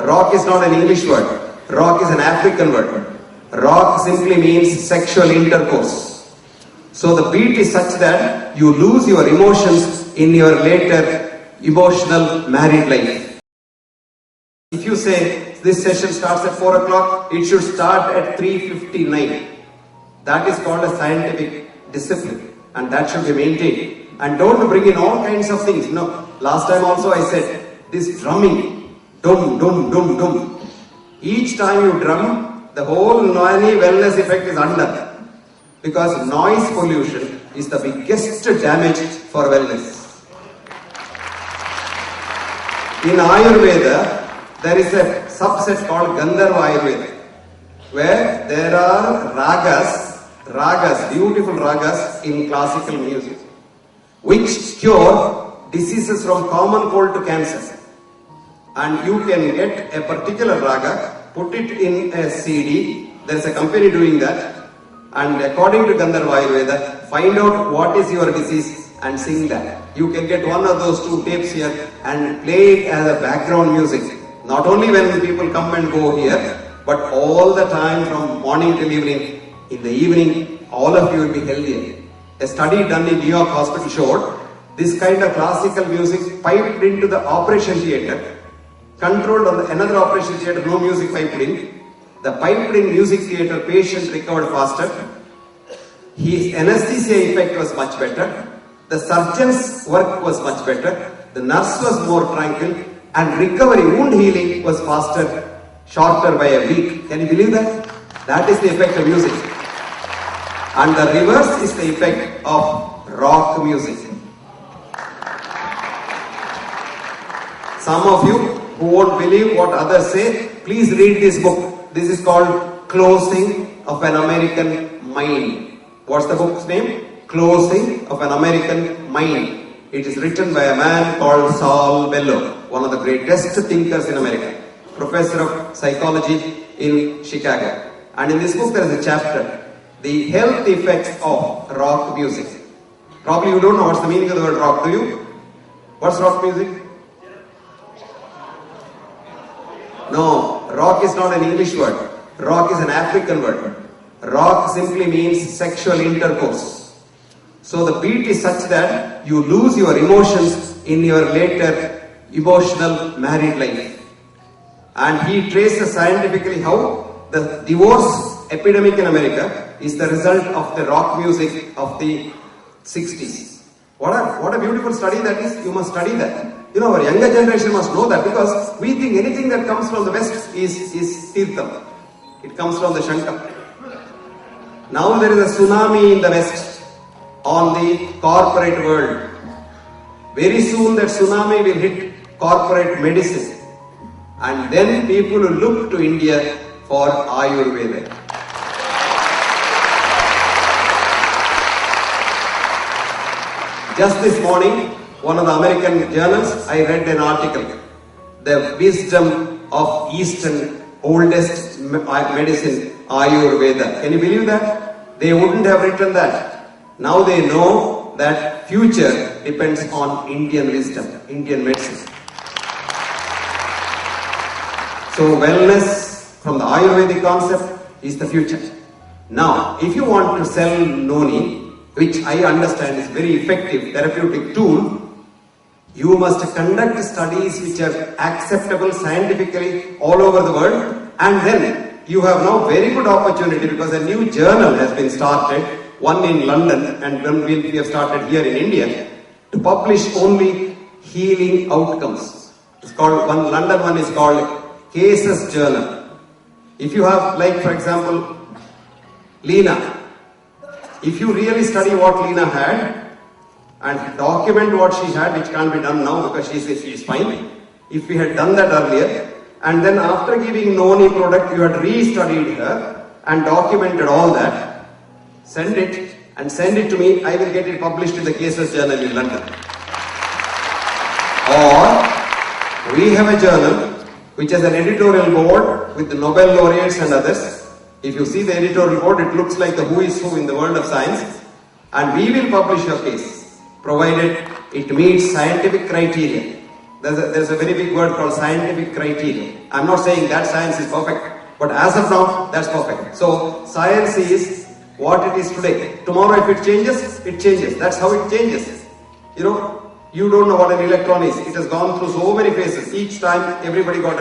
rock is not an English word. Rock is an African word. Rock simply means sexual intercourse. So the beat is such that you lose your emotions in your later emotional married life. If you say this session starts at 4 o'clock, it should start at 3:59. That is called a scientific discipline, and that should be maintained. And don't bring in all kinds of things. Last time also I said, this drumming, dum, dum, dum, dum. Each time you drum, the whole noisy wellness effect is undone. Because noise pollution is the biggest damage for wellness. In Ayurveda, there is a subset called Gandharva Ayurveda, where there are ragas, beautiful ragas in classical music, which cure diseases from common cold to cancer. And you can get a particular raga, put it in a CD, there is a company doing that, and according to Gandharva Ayurveda, find out what is your disease and sing that. You can get one of those 2 tapes here and play it as a background music. Not only when people come and go here, but all the time from morning till evening. In the evening, all of you will be healthier. A study done in New York hospital showed this kind of classical music piped into the operation theatre, controlled on another operation theatre, no music piped in. The piped in music theatre patient recovered faster. His anesthesia effect was much better. The surgeon's work was much better. The nurse was more tranquil, and recovery, wound healing was faster, shorter by a week. Can you believe that? That is the effect of music. And the reverse is the effect of rock music. Some of you who won't believe what others say, please read this book. This is called Closing of an American Mind. What's the book's name? Closing of an American Mind. It is written by a man called Saul Bellow, one of the greatest thinkers in America, professor of psychology in Chicago. And in this book there is a chapter, the health effects of rock music. Probably you don't know what's the meaning of the word rock, do you? What's rock music? No, rock is not an English word. Rock is an African word. Rock simply means sexual intercourse. So the beat is such that you lose your emotions in your later emotional married life. And he traces scientifically how the divorce epidemic in America is the result of the rock music of the 60s. What a beautiful study that is. You must study that. Our younger generation must know that, because we think anything that comes from the West is Tirtham. It comes from the Shankar. Now there is a tsunami in the West on the corporate world. Very soon that tsunami will hit corporate medicine. And then people will look to India for Ayurveda. Just this morning, one of the American journals, I read an article, the wisdom of Eastern oldest medicine, Ayurveda. Can you believe that? They wouldn't have written that. Now they know that future depends on Indian wisdom, Indian medicine. So wellness from the Ayurvedic concept is the future. Now, if you want to sell Noni, which I understand is very effective therapeutic tool, you must conduct studies which are acceptable scientifically all over the world, and then you have now very good opportunity, because a new journal has been started, one in London and one we have started here in India, to publish only healing outcomes. It's called, London one is called Cases Journal. If you have, like for example, Leena, if you really study what Leena had and document what she had, which can't be done now because she is fine. If we had done that earlier, and then after giving Noni product, you had re-studied her and documented all that, send it and send it to me. I will get it published in the Cases Journal in London. Or we have a journal which has an editorial board with the Nobel laureates and others. If you see the editorial board, it looks like the who is who in the world of science, and we will publish your case, provided it meets scientific criteria. There's a very big word called scientific criteria. I'm not saying that science is perfect, but as of now, that's perfect. So science is what it is today. Tomorrow if it changes, it changes. That's how it changes. You don't know what an electron is. It has gone through so many phases. Each time everybody got